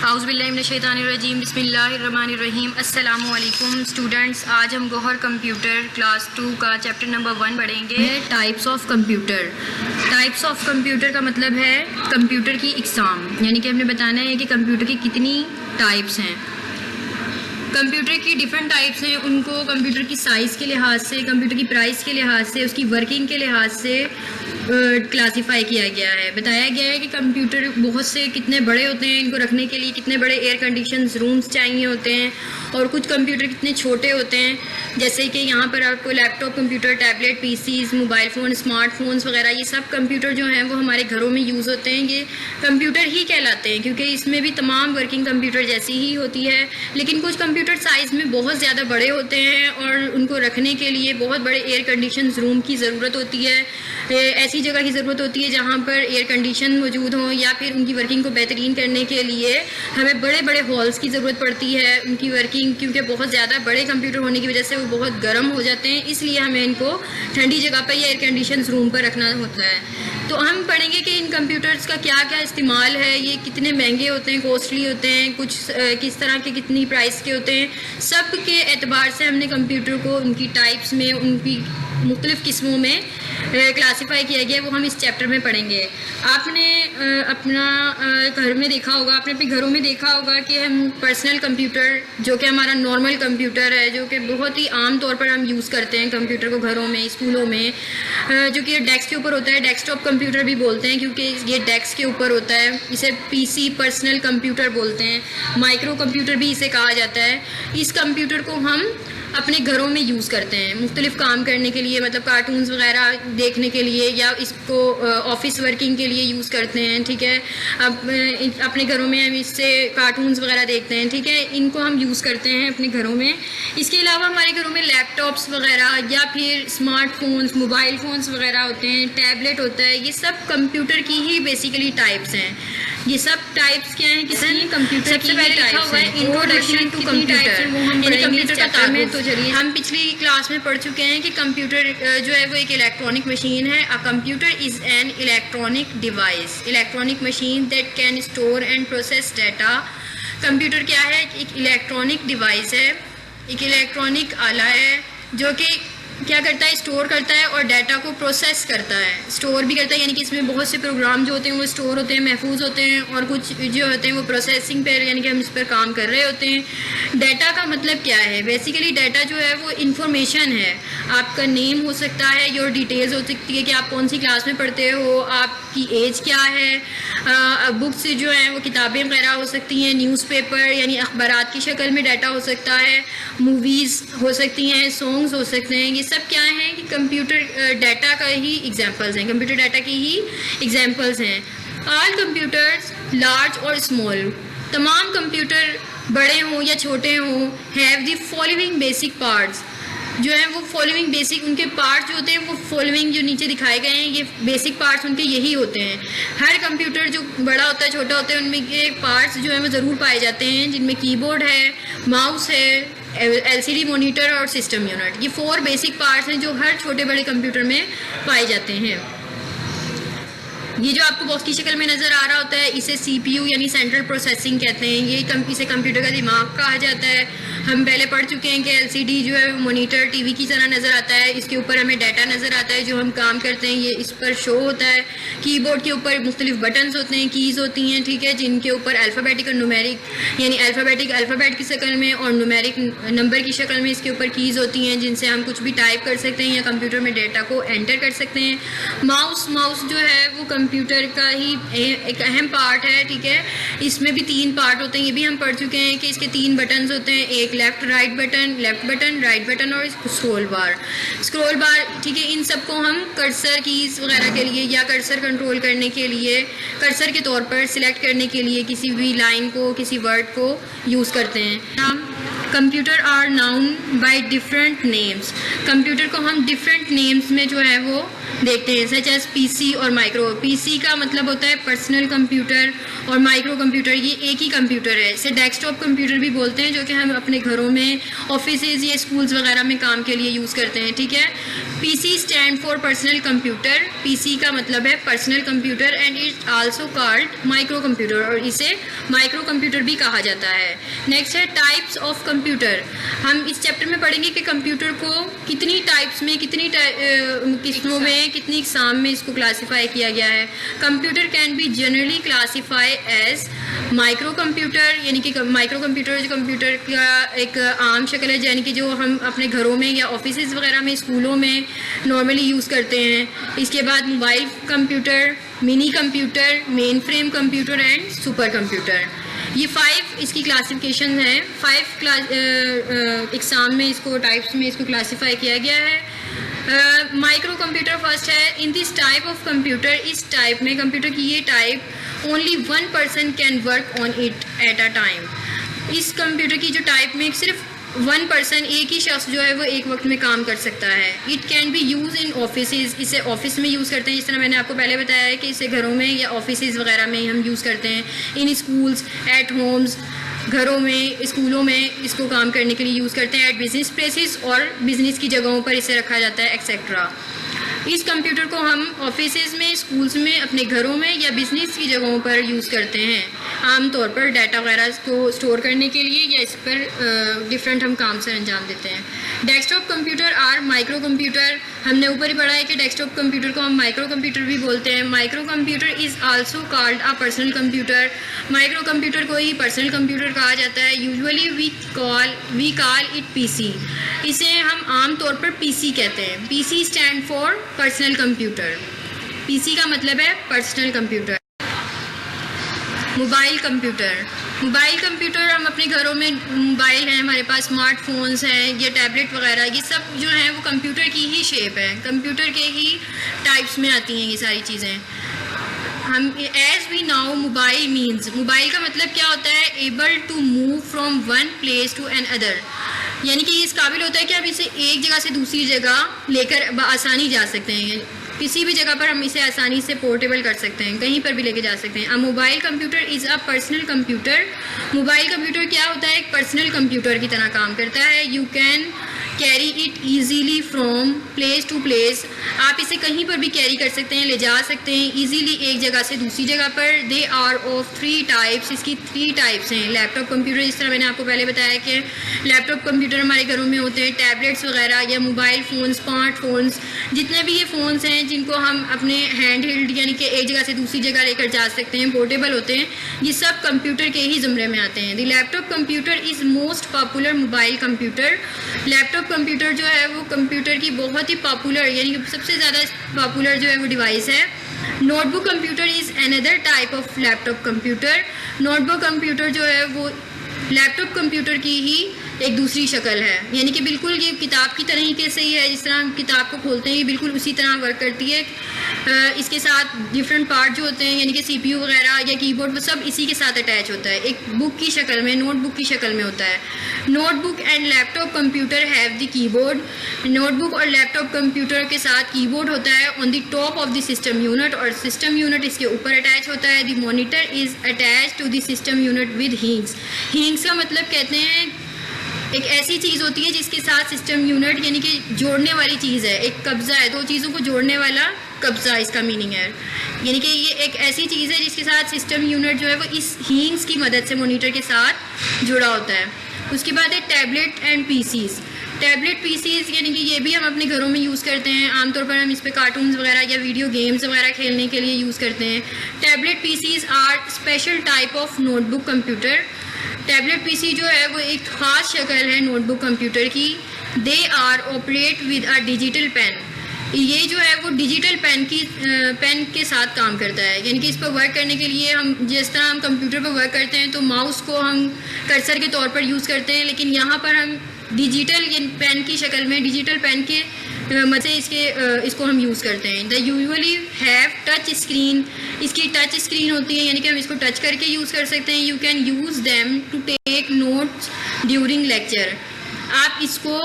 औज़ुबिल्लाहिमिनश्शैतानिर्रजीम बिस्मिल्लाहिर्रहमानिर्रहीम। अस्सलामुअलैकुम स्टूडेंट्स, आज हम गौहर कंप्यूटर क्लास 2 का चैप्टर नंबर 1 पढ़ेंगे। Types of computer. Types of computer का मतलब है कंप्यूटर की इकसाम, यानी कि हमने बताना है कि कंप्यूटर की कितनी टाइप्स हैं। कंप्यूटर की डिफरेंट टाइप्स हैं, उनको कंप्यूटर की साइज़ के लिहाज से, कंप्यूटर की प्राइस के लिहाज से, उसकी वर्किंग के लिहाज से क्लासीफाई किया गया है। बताया गया है कि कंप्यूटर बहुत से कितने बड़े होते हैं, इनको रखने के लिए कितने बड़े एयर कंडीशंस रूम्स चाहिए होते हैं, और कुछ कंप्यूटर कितने छोटे होते हैं, जैसे कि यहाँ पर आपको laptop computer, tablet, pieces, mobile phone, smartphones वगैरह, ये सब कंप्यूटर जो हैं वो हमारे घरों में यूज़ होते हैं। ये कंप्यूटर ही कहलाते हैं क्योंकि इसमें भी तमाम वर्किंग कंप्यूटर जैसी ही होती है, लेकिन कुछ कंप्यूटर साइज़ में बहुत ज़्यादा बड़े होते हैं और उनको रखने के लिए बहुत बड़े एयर कंडीशंस रूम की ज़रूरत होती है। ऐसी जगह की ज़रूरत होती है जहाँ पर एयर कंडीशन मौजूद हों, या फिर उनकी वर्किंग को बेहतरीन करने के लिए हमें बड़े बड़े हॉल्स की ज़रूरत पड़ती है उनकी वर्किंग, क्योंकि बहुत ज़्यादा बड़े कंप्यूटर होने की वजह से वो बहुत गर्म हो जाते हैं, इसलिए हमें इनको ठंडी जगह पर या एयर कंडीशन रूम पर रखना होता है। तो हम पढ़ेंगे कि इन कंप्यूटर्स का क्या क्या इस्तेमाल है, ये कितने महंगे होते हैं, कॉस्टली होते हैं, कुछ किस तरह के कितनी प्राइस के होते हैं। सब के एतबार से हमने कंप्यूटर को उनकी टाइप्स में, उनकी मुख्तलिफ़ किस्मों में क्लासीफाई किया गया है, वो हम इस चैप्टर में पढ़ेंगे। आपने अपना घर में देखा होगा, आपने अपने घरों में देखा होगा कि हम पर्सनल कंप्यूटर, जो कि हमारा नॉर्मल कंप्यूटर है, जो कि बहुत ही आम तौर पर हम यूज़ करते हैं कंप्यूटर को घरों में, स्कूलों में, जो कि डेस्क के ऊपर होता है, डेस्कटॉप कंप्यूटर भी बोलते हैं क्योंकि ये डेस्क के ऊपर होता है। इसे पीसी पर्सनल कंप्यूटर बोलते हैं, माइक्रो कंप्यूटर भी इसे कहा जाता है। इस कंप्यूटर को हम अपने घरों में यूज़ करते हैं मुख्तलिफ़ काम करने के लिए, मतलब कार्टून्स वगैरह देखने के लिए, या इसको ऑफिस वर्किंग के लिए यूज़ करते हैं। ठीक है, अब अपने घरों में हम इससे कार्टून्स वगैरह देखते हैं। ठीक है, इनको हम यूज़ करते हैं अपने घरों में। इसके अलावा हमारे घरों में लैपटॉप्स वगैरह या फिर स्मार्टफोन्स, मोबाइल फ़ोन्स वगैरह होते हैं, टैबलेट होता है, ये सब कंप्यूटर की ही बेसिकली टाइप्स हैं। ये सब टाइप्स क्या हैं, किसी कंप्यूटर सबसे पहले लिखा हुआ है इंट्रोडक्शन टू कंप्यूटर, वो हम कंप्यूटर का ताल्लुक है। तो चलिए, हम पिछली क्लास में पढ़ चुके हैं कि कंप्यूटर जो है वो एक इलेक्ट्रॉनिक मशीन है। A computer is an electronic device, electronic machine that can store and process data. Computer क्या है? एक इलेक्ट्रॉनिक डिवाइस है, एक इलेक्ट्रॉनिक आला है जो कि क्या करता है, स्टोर करता है और डाटा को प्रोसेस करता है, स्टोर भी करता है, यानी कि इसमें बहुत से प्रोग्राम जो होते हैं वो स्टोर होते हैं, महफूज होते हैं, और कुछ जो होते हैं वो प्रोसेसिंग पर, यानी कि हम इस पर काम कर रहे होते हैं। डाटा का मतलब क्या है? बेसिकली डाटा जो है वो इंफॉर्मेशन है। आपका नेम हो सकता है, योर डिटेल्स हो सकती है कि आप कौन सी क्लास में पढ़ते हो, आपकी एज क्या है, बुक्स जो हैं वो किताबें वगैरह हो सकती हैं, न्यूज़पेपर यानी अखबारात की शक्ल में डाटा हो सकता है, मूवीज़ हो सकती हैं, सॉन्ग्स हो सकते हैं। ये सब क्या है कि कंप्यूटर डाटा का ही एग्जांपल्स हैं, कंप्यूटर डाटा की ही एग्जांपल्स हैं। ऑल कंप्यूटर्स लार्ज और स्मॉल, तमाम कंप्यूटर बड़े हों या छोटे हों, have the following basic parts, जो है वो फॉलोइंग बेसिक, उनके पार्ट्स जो होते हैं वो फॉलोइंग जो नीचे दिखाए गए हैं, ये बेसिक पार्ट्स उनके यही होते हैं। हर कंप्यूटर जो बड़ा होता है, छोटा होता है, उनमें ये पार्ट्स जो हैं वो ज़रूर पाए जाते हैं, जिनमें कीबोर्ड है, माउस है, LCD मॉनिटर और सिस्टम यूनिट। ये 4 बेसिक पार्ट्स हैं जो हर छोटे बड़े कंप्यूटर में पाए जाते हैं। ये जो आपको बॉक्स की शक्ल में नज़र आ रहा होता है, इसे CPU यानी सेंट्रल प्रोसेसिंग कहते हैं। ये इसे कंप्यूटर का दिमाग कहा जाता है। हम पहले पढ़ चुके हैं कि LCD जो है मॉनिटर टीवी की तरह नज़र आता है, इसके ऊपर हमें डाटा नज़र आता है, जो हम काम करते हैं ये इस पर शो होता है। कीबोर्ड के ऊपर मुख्तलिफ बटन्स होते हैं, कीज़ होती हैं, ठीक है, जिनके ऊपर अल्फ़ाबेटिक और न्यूमेरिक, यानी अल्फ़ाबेट की शक्ल में और न्यूमेरिक नंबर की शक्ल में इसके ऊपर कीज़ होती हैं, जिनसे हम कुछ भी टाइप कर सकते हैं या कंप्यूटर में डाटा को एंटर कर सकते हैं। माउस जो है वो कंप्यूटर का ही एक अहम पार्ट है। ठीक है, इसमें भी 3 पार्ट होते हैं, ये भी हम पढ़ चुके हैं कि इसके 3 बटन्स होते हैं, एक लेफ्ट बटन, राइट बटन और स्क्रॉल बार। ठीक है, इन सबको हम कर्सर कीज़ वगैरह के लिए या कर्सर कंट्रोल करने के लिए, कर्सर के तौर पर सिलेक्ट करने के लिए किसी भी लाइन को, किसी वर्ड को यूज़ करते हैं। Computer are known by different names, computer को हम डिफरेंट नेम्स में जो है वो देखते हैं, सच एज पीसी और माइक्रो। पीसी का मतलब होता है पर्सनल कंप्यूटर और माइक्रो कंप्यूटर ये एक ही कंप्यूटर है। इसे डेस्कटॉप कंप्यूटर भी बोलते हैं, जो कि हम अपने घरों में, ऑफिसेज या स्कूल्स वगैरह में काम के लिए यूज़ करते हैं, ठीक है। PC stand for personal computer. PC का मतलब है personal computer and it also called micro computer, और इसे माइक्रो कंप्यूटर भी कहा जाता है। नेक्स्ट है टाइप्स ऑफ कंप्यूटर। हम इस चैप्टर में पढ़ेंगे कि कंप्यूटर को कितनी टाइप्स में, कितनी किस्मों में, कितनी इकसाम में इसको क्लासीफाई किया गया है। Computer can be generally classify as micro computer, यानी कि माइक्रो कंप्यूटर जो कंप्यूटर का एक आम शक्ल है, यानी कि जो हम अपने घरों में या ऑफिसेज वगैरह में, स्कूलों में नॉर्मली यूज़ करते हैं। इसके बाद mobile computer, mini computer, main frame computer and super computer. ये 5 इसकी क्लासिफिकेशन है। 5 एग्ज़ाम में इसको टाइप्स में इसको क्लासीफाई किया गया है। माइक्रो कंप्यूटर फर्स्ट है। In this type of computer, इस टाइप में कंप्यूटर की ये type only 1 person can work on it at a time. इस कंप्यूटर की जो टाइप में सिर्फ 1 पर्सन, एक ही शख्स जो है वो एक वक्त में काम कर सकता है। It can be use in offices. इसे ऑफिस में यूज़ करते हैं, जिस तरह मैंने आपको पहले बताया है कि इसे घरों में या ऑफिसेज वगैरह में हम यूज़ करते हैं। इन स्कूल्स, एट होम्स, घरों में, स्कूलों में इसको काम करने के लिए यूज़ करते हैं। एट बिजनेस प्लेसेस, और बिजनेस की जगहों पर इसे रखा जाता है, एक्सेट्रा। इस कंप्यूटर को हम ऑफिसेज में, स्कूल्स में, अपने घरों में या बिजनेस की जगहों पर यूज़ करते हैं, आमतौर पर डाटा वगैरह को स्टोर करने के लिए, या इस पर डिफरेंट हम काम से अंजाम देते हैं। Desktop computer are micro computer. हमने ऊपर ही पढ़ा है कि डेस्कटॉप कंप्यूटर को हम माइक्रो कंप्यूटर भी बोलते हैं। Micro computer is also called a personal computer. Micro computer को ही पर्सनल कंप्यूटर कहा जाता है। Usually we call it PC. इसे हम आम तौर पर पीसी कहते हैं। PC stand for personal computer. PC का मतलब है personal computer. Mobile computer. Mobile computer, हम अपने घरों में मोबाइल हैं, हमारे पास स्मार्टफोन्स हैं या टैबलेट वगैरह, ये सब जो हैं वो कंप्यूटर की ही शेप है, कंप्यूटर के ही टाइप्स में आती हैं ये सारी चीज़ें। हम as we know, mobile means, mobile का मतलब क्या होता है? Able to move from one place to another, यानी कि इस काबिल होता है कि हम इसे एक जगह से दूसरी जगह लेकर आसानी जा सकते हैं। किसी भी जगह पर हम इसे आसानी से पोर्टेबल कर सकते हैं, कहीं पर भी लेके जा सकते हैं। अ mobile computer is a personal computer. Mobile computer क्या होता है? एक पर्सनल कंप्यूटर की तरह काम करता है। You can carry it easily from place to place. आप इसे कहीं पर भी कैरी कर सकते हैं, ले जा सकते हैं ईजीली एक जगह से दूसरी जगह पर। They are of 3 types. इसकी 3 टाइप्स हैं। लैपटॉप कंप्यूटर, जिस तरह मैंने आपको पहले बताया कि लैपटॉप कंप्यूटर हमारे घरों में होते हैं। टैबलेट्स वगैरह या मोबाइल फ़ोन, स्मार्टफोन्स, जितने भी ये फ़ोन्स हैं जिनको हम अपने हैंड हेल्ड यानी कि एक जगह से दूसरी जगह लेकर जा सकते हैं, पोर्टेबल होते हैं, ये सब कंप्यूटर के ही ज़ुमरे में आते हैं। The laptop computer is most popular mobile computer. Laptop computer जो है वो कंप्यूटर की बहुत ही पॉपुलर, यानी कि सबसे ज़्यादा पॉपुलर जो है वो डिवाइस है। Notebook computer is another type of laptop computer. Notebook computer जो है वो लैपटॉप कंप्यूटर की ही एक दूसरी शक्ल है, यानी कि बिल्कुल ये किताब की तरीके से ही है। जिस तरह हम किताब को खोलते हैं ये बिल्कुल उसी तरह वर्क करती है। इसके साथ डिफरेंट पार्ट जो होते हैं, यानी कि CPU वगैरह या कीबोर्ड, वो सब इसी के साथ अटैच होता है, एक बुक की शक्ल में, नोटबुक की शक्ल में होता है। Notebook and laptop computer have the keyboard. Notebook और लैपटॉप कंप्यूटर के साथ कीबोर्ड होता है on the top of the system unit, और सिस्टम यूनिट इसके ऊपर अटैच होता है। The monitor is attach to the system unit with hinges. Hinges का मतलब कहते हैं एक ऐसी चीज़ होती है जिसके साथ सिस्टम यूनिट, यानी कि जोड़ने वाली चीज़ है, एक कब्ज़ा है, 2 चीज़ों को जोड़ने वाला कब्ज़ा इसका मीनिंग है। यानी कि ये एक ऐसी चीज़ है जिसके साथ सिस्टम यूनिट जो है वो इस हिंग्स की मदद से मॉनिटर के साथ जुड़ा होता है। उसके बाद है tablet and PCs. Tablet PCs यानी कि ये भी हम अपने घरों में यूज़ करते हैं। आमतौर पर हम इस पर कार्टून्स वगैरह या वीडियो गेम्स वगैरह खेलने के लिए यूज़ करते हैं। Tablet PCs are special type of notebook computer. Tablet PC जो है वो एक ख़ास शक्ल है नोटबुक कंप्यूटर की। They are operate with a digital pen. ये जो है वो डिजिटल पेन के साथ काम करता है, यानी कि इस पर वर्क करने के लिए हम जिस तरह हम कंप्यूटर पर वर्क करते हैं तो माउस को हम कर्सर के तौर पर यूज़ करते हैं, लेकिन यहाँ पर हम डिजिटल पेन की शक्ल में, डिजिटल पेन के मदद से इसको हम यूज़ करते हैं। The usually have touch screen. इसकी टच स्क्रीन होती है, यानी कि हम इसको टच करके यूज़ कर सकते हैं। You can use them to take notes during lecture. आप इसको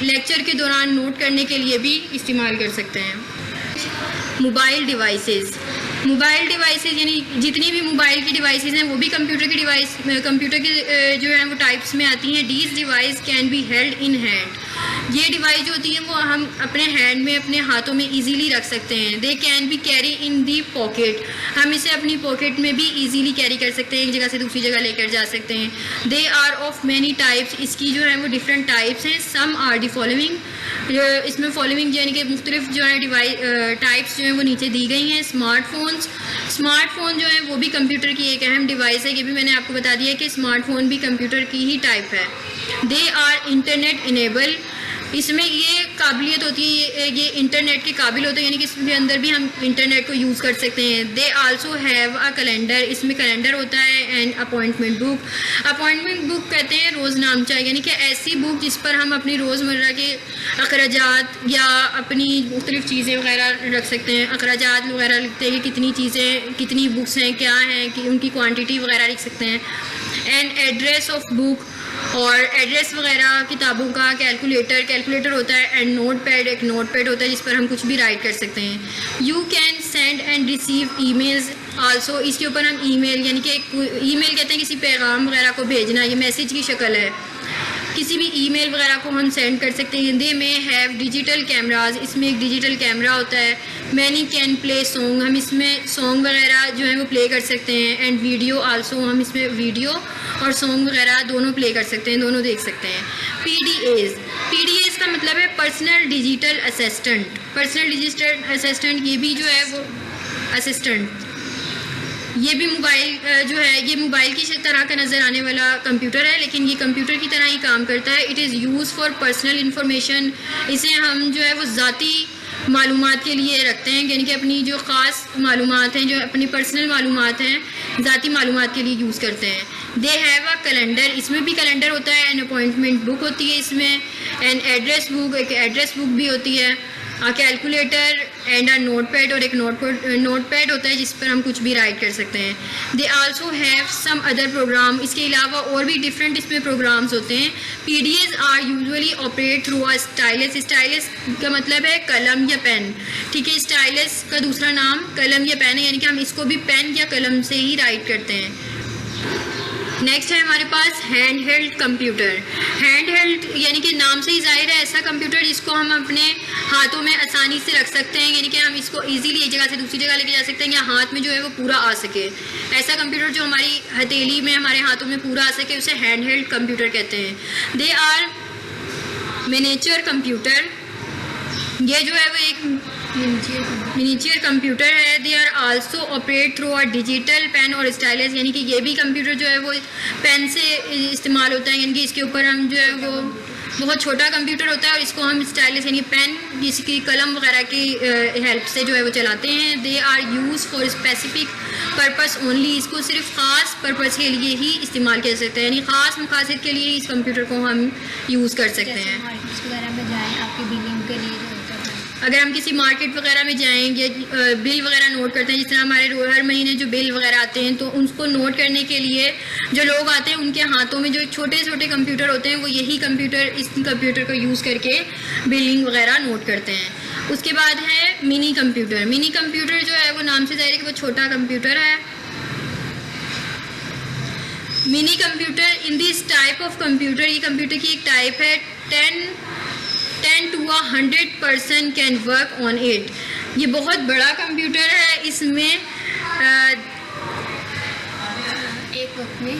लेक्चर के दौरान नोट करने के लिए भी इस्तेमाल कर सकते हैं। मोबाइल डिवाइसेस यानी जितनी भी मोबाइल की डिवाइसेस हैं वो भी कंप्यूटर के जो है वो टाइप्स में आती हैं। These device can be held in hand, ये डिवाइस जो होती है वो हम अपने हैंड में, अपने हाथों में इजीली रख सकते हैं। They can be carry in the pocket, हम इसे अपनी पॉकेट में भी इजीली कैरी कर सकते हैं, एक जगह से दूसरी जगह लेकर जा सकते हैं। They are of many types, इसकी जो है वो डिफरेंट टाइप्स हैं। सम आर दी फॉलोइंग, इसमें फॉलोइंग यानी कि मुख्तलिफ जो है टाइप्स जो हैं वो नीचे दी गई हैं। स्मार्टफोन जो है वो भी कंप्यूटर की एक अहम डिवाइस है, ये भी मैंने आपको बता दिया कि स्मार्टफोन भी कंप्यूटर की ही टाइप है। दे आर इंटरनेट इनेबल, इसमें ये काबिलियत होती है, ये इंटरनेट के काबिल होते हैं, यानी कि इसके अंदर भी हम इंटरनेट को यूज़ कर सकते हैं। They also have a calendar, इसमें कैलेंडर होता है। एंड अपॉइंटमेंट बुक कहते हैं रोज़नामचा, यानी कि ऐसी बुक जिस पर हम अपनी रोज़मर्रा के अखराजात या अपनी मुख्तलिफ चीज़ें वगैरह रख सकते हैं। अखराजात वगैरह लिखते हैं कि कितनी चीज़ें, कितनी बुक्स हैं, क्या हैं, कि उनकी क्वान्टिटी वगैरह लिख सकते हैं। एंड एड्रेस ऑफ बुक, और एड्रेस वगैरह किताबों का। कैलकुलेटर होता है। एंड नोटपैड, एक नोटपैड होता है जिस पर हम कुछ भी राइट कर सकते हैं। You can send and receive emails also, इसके ऊपर हम ईमेल, यानी कि ईमेल कहते हैं किसी पैगाम वगैरह को भेजना, ये मैसेज की शक्ल है, किसी भी ईमेल वगैरह को हम सेंड कर सकते हैं। दे में हैव डिजिटल कैमराज, इसमें एक डिजिटल कैमरा होता है। मैनी कैन प्ले सॉन्ग, हम इसमें सॉन्ग वगैरह जो है वो प्ले कर सकते हैं। एंड वीडियो आल्सो, हम इसमें वीडियो और सॉन्ग वगैरह दोनों प्ले कर सकते हैं, दोनों देख सकते हैं। PDAs का मतलब है पर्सनल डिजिटल असिस्टेंट, ये भी जो है वो असिस्टेंट, ये भी मोबाइल जो है ये मोबाइल की तरह का नज़र आने वाला कंप्यूटर है, लेकिन ये कंप्यूटर की तरह ही काम करता है। It is use for personal information, इसे हम जो है वो ज़ाती मालूमात के लिए रखते हैं, यानी कि अपनी जो ख़ास मालूमात हैं, जो अपनी पर्सनल मालूमात हैं, ज़ाती मालूमात के लिए यूज़ करते हैं। दे हैव अ कैलेंडर, इसमें भी कैलेंडर होता है। एंड अपॉइंटमेंट बुक होती है इसमें। एंड एड्रेस बुक, एक एड्रेस बुक भी होती है। कैलकुलेटर एंड अ नोटपैड, और एक नोटपैड होता है जिस पर हम कुछ भी राइट कर सकते हैं। They also have some other program, इसके अलावा और भी डिफरेंट इसमें प्रोग्राम्स होते हैं। PDAs are usually operate through a stylus का मतलब है कलम या पेन, ठीक है। स्टाइलस का दूसरा नाम कलम या पेन है, यानी कि हम इसको भी पेन या कलम से ही राइट करते हैं। नेक्स्ट है हमारे पास hand held computer. Hand held यानी कि नाम से ही जाहिर है ऐसा कंप्यूटर जिसको हम अपने हाथों में आसानी से रख सकते हैं, यानी कि हम इसको इजीली एक जगह से दूसरी जगह लेके जा सकते हैं, या हाथ में जो है वो पूरा आ सके। ऐसा कंप्यूटर जो हमारी हथेली में, हमारे हाथों में पूरा आ सके, उसे हैंड हेल्ड कंप्यूटर कहते हैं। दे आर मिनिएचर कंप्यूटर, ये जो है वो एक मिनिएचर कंप्यूटर है। They are also operate through a digital pen और स्टाइलस, यानी कि ये भी कंप्यूटर जो है वो पेन से इस्तेमाल होता है, यानी कि इसके ऊपर हम जो है वो बहुत छोटा कंप्यूटर होता है और इसको हम स्टाइलस यानी पेन, जिसकी कलम वगैरह की हेल्प से जो है वो चलाते हैं। They are use for specific purpose only, इसको सिर्फ ख़ास पर्पस के लिए ही इस्तेमाल कर सकते हैं, यानी ख़ास मकासद के लिए इस कंप्यूटर को हम यूज़ कर सकते हैं। वगैरह में जाएँ आपकी बिलिंग के लिए, अगर हम किसी मार्केट वगैरह में जाएंगे, बिल वगैरह नोट करते हैं, जिस तरह हमारे हर महीने जो बिल वगैरह आते हैं, तो उनको नोट करने के लिए जो लोग आते हैं उनके हाथों में जो छोटे छोटे कंप्यूटर होते हैं, वो यही इस कंप्यूटर को यूज़ करके बिलिंग वगैरह नोट करते हैं। उसके बाद है मिनी कंप्यूटर। मिनी कंप्यूटर जो है वो नाम से जाहिर है कि वो छोटा कंप्यूटर है। Mini computer in this type of computer, ये कंप्यूटर की एक टाइप है। 10 to 100% can work on it, ये बहुत बड़ा कंप्यूटर है। इसमें एक वक्त में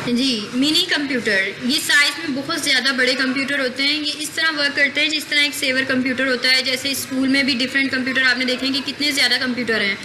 जी मिनी कंप्यूटर, ये साइज़ में बहुत ज़्यादा बड़े कंप्यूटर होते हैं। ये इस तरह वर्क करते हैं जिस तरह एक सेवर कंप्यूटर होता है। जैसे स्कूल में भी डिफरेंट कंप्यूटर आपने देखे हैं कि कितने ज़्यादा कंप्यूटर हैं,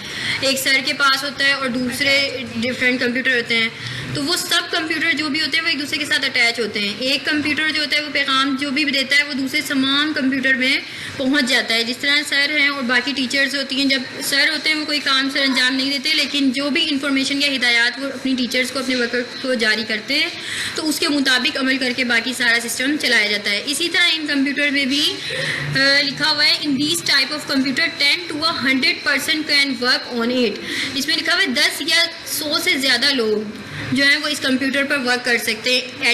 एक सर के पास होता है और दूसरे डिफरेंट कंप्यूटर होते हैं। तो वो सब कंप्यूटर जो भी होते हैं वो एक दूसरे के साथ अटैच होते हैं। एक कंप्यूटर जो होता है वो पैगाम जो भी देता है वो दूसरे तमाम कंप्यूटर में पहुंच जाता है। जिस तरह सर हैं और बाकी टीचर्स होती हैं, जब सर होते हैं वो कोई काम सर अंजाम नहीं देते, लेकिन जो भी इंफॉर्मेशन या हिदायत वो अपनी टीचर्स को, अपने वर्कर को जारी करते हैं, तो उसके मुताबिक अमल करके बाकी सारा सिस्टम चलाया जाता है। इसी तरह इन कंप्यूटर में भी लिखा हुआ है in this type of computer 10 to 100% can work on it. इसमें लिखा हुआ है 10 या 100 से ज़्यादा लोग जो है वो इस कंप्यूटर पर वर्क कर सकते हैं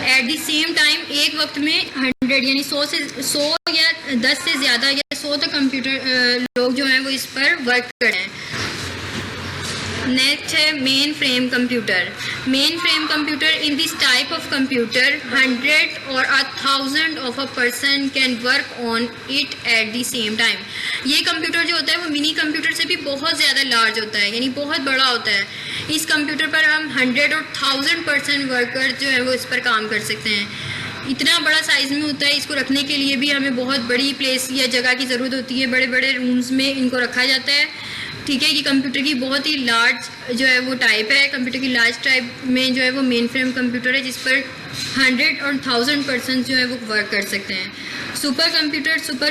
एट द सेम टाइम, एक वक्त में 100 यानी 100 या 10 से ज़्यादा या 100 तक कंप्यूटर लोग जो हैं वो इस पर वर्क कर रहे हैं। नेक्स्ट है main frame computer. Main frame computer in this type of computer 100 और 1000 of a person can work on it at the same time. ये कंप्यूटर जो होता है वो मिनी कंप्यूटर से भी बहुत ज़्यादा लार्ज होता है, यानी बहुत बड़ा होता है। इस कंप्यूटर पर हम 100 और 1000 पर्सन वर्कर जो है वो इस पर काम कर सकते हैं। इतना बड़ा साइज़ में होता है, इसको रखने के लिए भी हमें बहुत बड़ी प्लेस या जगह की ज़रूरत होती है। बड़े बड़े रूम्स में इनको रखा जाता है। ठीक है, ये कंप्यूटर की बहुत ही लार्ज जो है वो टाइप है। कंप्यूटर की लार्ज टाइप में जो है वो मेन फ्रेम कंप्यूटर है, जिस पर 100 और 1000 पर्सन जो है वो वर्क कर सकते हैं। सुपर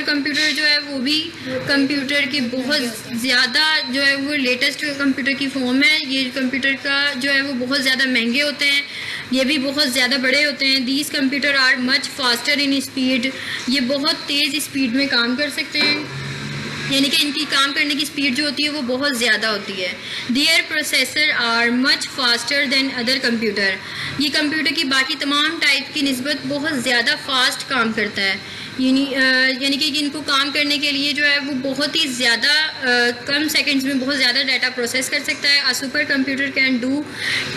कंप्यूटर जो है वो भी कंप्यूटर की बहुत ज़्यादा जो है वो लेटेस्ट कंप्यूटर की फॉर्म है। ये कंप्यूटर का जो है वो बहुत ज़्यादा महंगे होते हैं, ये भी बहुत ज़्यादा बड़े होते हैं। These computer are much faster in speed. ये बहुत तेज़ स्पीड में काम कर सकते हैं, यानी कि इनकी काम करने की स्पीड जो होती है वो बहुत ज़्यादा होती है। Their processor are much faster than other computer. ये कंप्यूटर की बाकी तमाम टाइप की निस्बत बहुत ज़्यादा फास्ट काम करता है, यानी कि इनको काम करने के लिए जो है वो बहुत ही ज़्यादा कम सेकंड्स में बहुत ज़्यादा डाटा प्रोसेस कर सकता है। A super computer can do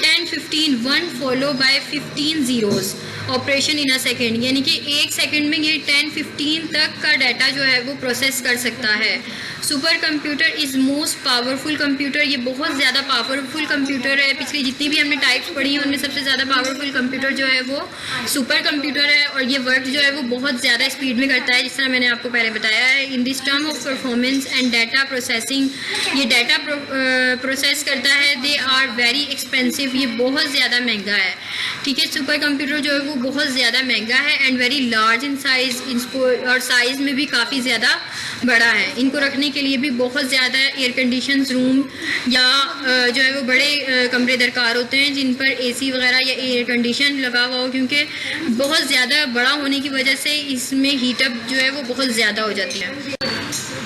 10-15 1 follow by 15 zeros operation in a second, यानी कि 1 सेकंड में ये 10-15 तक का डाटा जो है वो प्रोसेस कर सकता है। Super computer is most powerful computer. ये बहुत ज़्यादा पावरफुल कंप्यूटर है। पिछली जितनी भी हमने टाइप्स पढ़ी हैं उनमें सबसे ज़्यादा पावरफुल कंप्यूटर जो है वो सुपर कंप्यूटर है, और ये वर्क जो है वो बहुत ज़्यादा स्पीड में करता है, जिस तरह मैंने आपको पहले बताया है। In this term of performance and data processing, ये डाटा प्रोसेस करता है। दे आर वेरी एक्सपेंसिव, ये बहुत ज़्यादा महंगा है। ठीक है, सुपर कंप्यूटर जो है वो बहुत ज़्यादा महंगा है and very large in size, और साइज़ में भी काफ़ी ज़्यादा बड़ा है। इनको रखने के लिए भी बहुत ज़्यादा एयर कंडीशन रूम या जो है वो बड़े कमरे दरकार होते हैं जिन पर एसी वगैरह या एयर कंडीशन लगा हुआ हो, क्योंकि बहुत ज़्यादा बड़ा होने की वजह से इसमें हीटअप जो है वो बहुत ज़्यादा हो जाती है।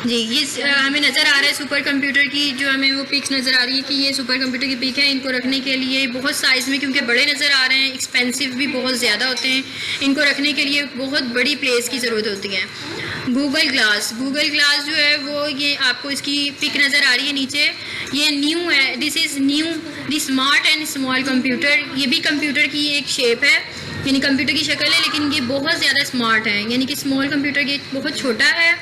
जी, ये हमें नज़र आ रहा है सुपर कंप्यूटर की जो हमें वो पिक्स नज़र आ रही है कि ये सुपर कंप्यूटर की पिक है। इनको रखने के लिए बहुत साइज़ में, क्योंकि बड़े नज़र आ रहे हैं, एक्सपेंसिव भी बहुत ज़्यादा होते हैं, इनको रखने के लिए बहुत बड़ी प्लेस की ज़रूरत होती है। गूगल ग्लास जो है वो ये आपको इसकी पिक नज़र आ रही है नीचे, ये न्यू है। This is new the smart and small computer. ये भी कंप्यूटर की एक शेप है, यानी कंप्यूटर की शक्ल है, लेकिन ये बहुत ज़्यादा स्मार्ट है, यानी कि स्मॉल कंप्यूटर ये बहुत छोटा है।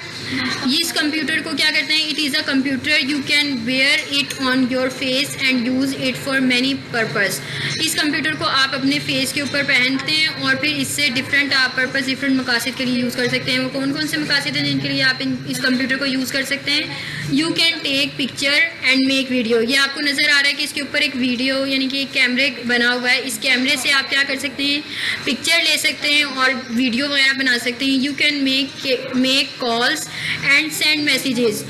इस कंप्यूटर को क्या करते हैं, it is a computer you can wear it on your face and use it for many purpose. इस कंप्यूटर को आप अपने फेस के ऊपर पहनते हैं और फिर इससे डिफरेंट आप पर्पज़, डिफरेंट मकासद के लिए यूज़ कर सकते हैं। वो कौन कौन से मकासद हैं जिनके लिए आप इस कंप्यूटर को यूज़ कर सकते हैं? You can take picture and make video. ये आपको नज़र आ रहा है कि इसके ऊपर एक वीडियो यानी कि एक कैमरे बना हुआ है। इस कैमरे से आप क्या कर सकते हैं, पिक्चर ले सकते हैं और वीडियो वगैरह बना सकते हैं। You can make calls and send messages.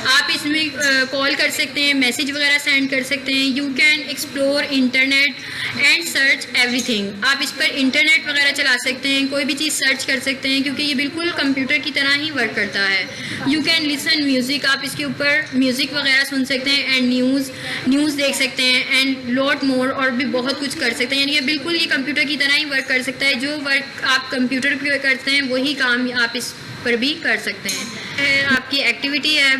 आप इसमें कॉल कर सकते हैं, मैसेज वगैरह सेंड कर सकते हैं। You can explore internet and search everything. आप इस पर इंटरनेट वगैरह चला सकते हैं, कोई भी चीज़ सर्च कर सकते हैं, क्योंकि ये बिल्कुल कंप्यूटर की तरह ही वर्क करता है। You can listen music. आप इसके ऊपर म्यूज़िक वगैरह सुन सकते हैं एंड न्यूज़ देख सकते हैं एंड लॉट मोर, और भी बहुत कुछ कर सकते हैं। यानी कि बिल्कुल ये कंप्यूटर की तरह ही वर्क कर सकता है। जो वर्क आप कंप्यूटर पर करते हैं वही काम आप इस पर भी कर सकते हैं। आपकी एक्टिविटी है,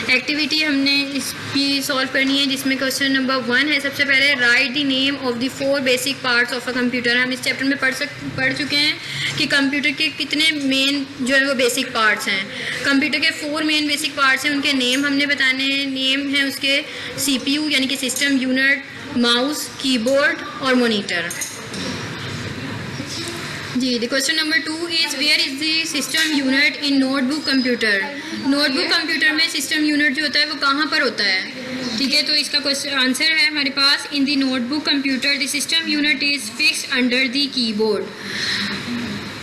एक्टिविटी हमने इसकी सॉल्व करनी है, जिसमें क्वेश्चन नंबर 1 है। सबसे पहले right the name of the 4 basic parts of a computer. हम इस चैप्टर में पढ़ चुके हैं कि कंप्यूटर के कितने मेन जो है वो बेसिक पार्ट्स हैं। कंप्यूटर के 4 मेन बेसिक पार्ट्स हैं, उनके नेम हमने बताने हैं। नेम है उसके CPU यानी कि सिस्टम यूनिट, माउस, कीबोर्ड और मॉनिटर। जी, the question number 2 is where is the system unit in notebook computer. Notebook computer में सिस्टम यूनिट जो होता है वो कहाँ पर होता है? ठीक है, तो इसका क्वेश्चन आंसर है हमारे पास, in the notebook computer the system unit is fixed under the keyboard.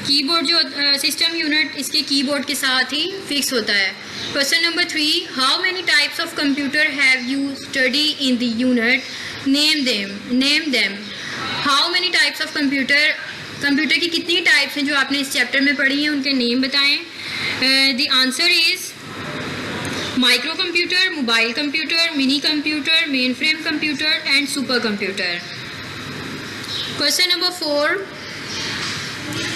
Keyboard जो सिस्टम यूनिट इसके कीबोर्ड के साथ ही फिक्स होता है। Question number 3, how many types of computer have you study in the unit, name them. How many types of computer की कितनी types हैं जो आपने इस चैप्टर में पढ़ी हैं, उनके नेम बताएं। The answer is micro computer, mobile computer, mini computer, main frame computer and super computer. Question number 4,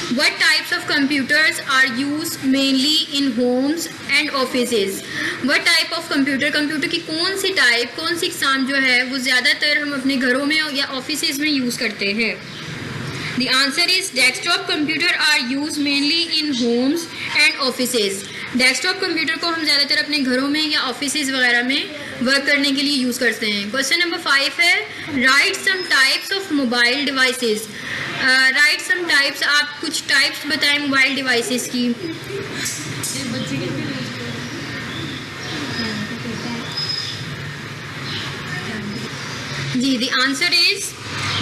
What types of computers are used mainly in homes and offices? What type of computer की कौन सी type, कौन सी इकसाम जो है वो ज़्यादातर हम अपने घरों में या ऑफिसेज में यूज़ करते हैं? The answer is desktop computer are used mainly in homes and offices. Desktop computer को हम ज़्यादातर अपने घरों में या ऑफिसेज वगैरह में वर्क करने के लिए यूज़ करते हैं. क्वेश्चन नंबर 5 है write some types of mobile devices. Write some types, आप कुछ टाइप्स बताएं मोबाइल डिवाइसेस की. जी, the answer is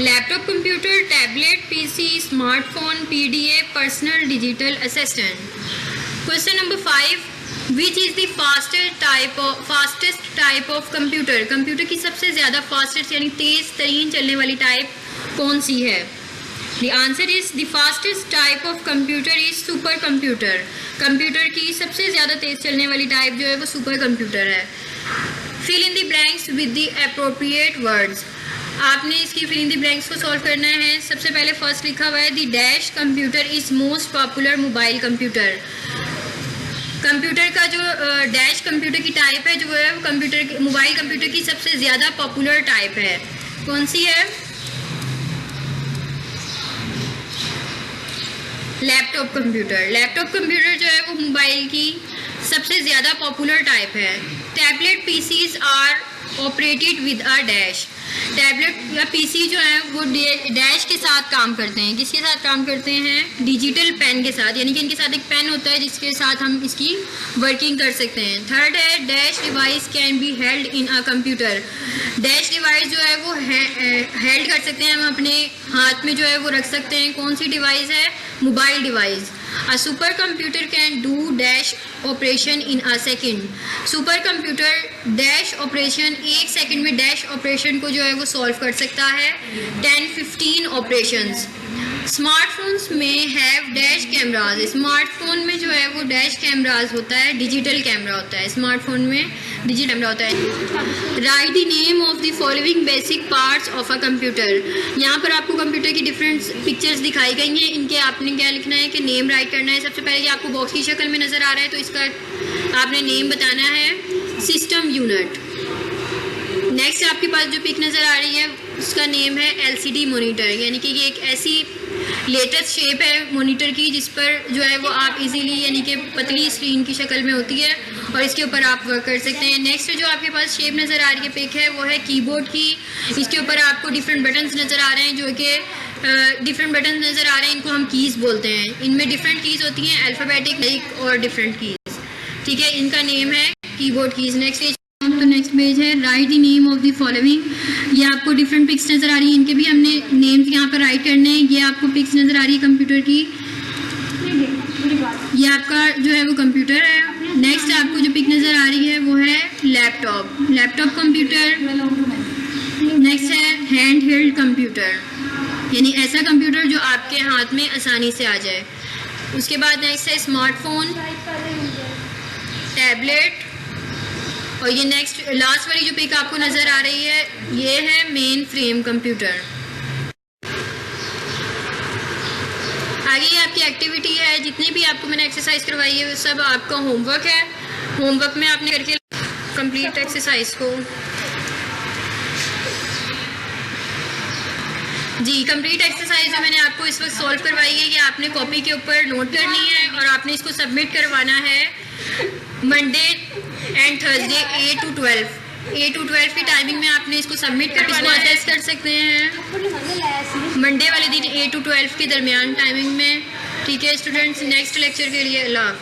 laptop computer, tablet, PC, smartphone, PDA, personal digital assistant. Question number 5, which is the fastest type of computer. Computer की सबसे ज़्यादा fastest यानी तेज़ तरीन चलने वाली टाइप कौन सी है? The answer is the fastest type of computer is super computer. Computer की सबसे ज़्यादा तेज़ चलने वाली टाइप जो है वो सुपर कंप्यूटर है. Fill in the blanks with the appropriate words. आपने इसकी फिल इन द ब्लैंक्स को सॉल्व करना है. सबसे पहले फर्स्ट लिखा हुआ है the dash computer is most popular mobile computer. Computer का जो डैश कंप्यूटर की टाइप है जो है वो मोबाइल कंप्यूटर की सबसे ज़्यादा पॉपुलर टाइप है. कौन सी है? Laptop computer. लैपटॉप कंप्यूटर जो है वो मोबाइल की सबसे ज़्यादा पॉपुलर टाइप है. Tablet PCs are operated with a dash. Tablet या पीसी जो है वो डैश के साथ काम करते हैं. किसके साथ काम करते हैं? डिजिटल पेन के साथ, यानी कि इनके साथ एक पेन होता है जिसके साथ हम इसकी वर्किंग कर सकते हैं. थर्ड है dash device can be held in a computer. Dash device जो है वो हेल्ड कर सकते हैं, हम अपने हाथ में जो है वो रख सकते हैं. कौन सी डिवाइस है? Mobile device. A super computer can do dash operation in a second. Super computer dash operation 1 second में डैश ऑपरेशन को जो है वो सॉल्व कर सकता है. 10-15 ऑपरेशंस. स्मार्टफोन्स में हैव डैश कैमराज. स्मार्टफोन में जो है वो डैश कैमराज होता है, डिजिटल कैमरा होता है. स्मार्टफोन में डिजिटल कैमरा होता है. Right the name of the following basic parts of a computer. यहाँ पर आपको कंप्यूटर की डिफरेंट पिक्चर्स दिखाई गई हैं. इनके आपने क्या लिखना है कि नेम राइट करना है. सबसे पहले ये आपको बॉक्स की शक्ल में नज़र आ रहा है तो इसका आपने नेम बताना है सिस्टम यूनिट. नेक्स्ट आपके पास जो पिक नज़र आ रही है उसका नेम है एलसीडी मॉनिटर, यानी कि ये एक ऐसी लेटेस्ट शेप है मॉनिटर की जिस पर जो है वो आप इजीली यानी कि पतली स्क्रीन की शक्ल में होती है और इसके ऊपर आप वर्क कर सकते हैं. नेक्स्ट जो आपके पास शेप नज़र आ रही है पिक है वो है कीबोर्ड की. इसके ऊपर आपको डिफरेंट बटन्स नज़र आ रहे हैं जो कि डिफरेंट बटन्स नज़र आ रहे हैं, इनको हम कीज़ बोलते हैं. इनमें डिफरेंट कीज़ होती हैं, अल्फ़ाबेटिक और डिफरेंट कीज़. ठीक है, इनका नेम है कीबोर्ड कीज़. नेक्स्ट पेज है right the name of the following. ये आपको डिफरेंट पिक्स नज़र आ रही है, इनके भी हमने नेम्स यहाँ पर राइट करने हैं. ये आपको पिक्स नज़र आ रही है कंप्यूटर की. ये आपका जो है वो कंप्यूटर है. नेक्स्ट आपको जो पिक नज़र आ रही है वो है लैपटॉप कंप्यूटर. नेक्स्ट है हैंड हेल्ड कंप्यूटर, यानी ऐसा कंप्यूटर जो आपके हाथ में आसानी से आ जाए. उसके बाद नेक्स्ट है स्मार्टफोन, टैबलेट और ये नेक्स्ट लास्ट वाली जो पिक आपको नज़र आ रही है ये है मेन फ्रेम कंप्यूटर. आगे ये आपकी एक्टिविटी है. जितनी भी आपको मैंने एक्सरसाइज करवाई है वो सब आपका होमवर्क है. होमवर्क में आपने करके कंप्लीट एक्सरसाइज को जी कंप्लीट एक्सरसाइज जो मैंने आपको इस वक्त सॉल्व करवाई है ये आपने कॉपी के ऊपर नोट करनी है और आपने इसको सबमिट करवाना है मंडे एंड थर्सडे 8 to 12 की टाइमिंग में आपने इसको सबमिट कर इसको असेस कर सकते हैं मंडे वाले दिन 8 to 12 के दरमियान टाइमिंग में. ठीक है स्टूडेंट्स, नेक्स्ट लेक्चर के लिए अल्लाह हाफिज़.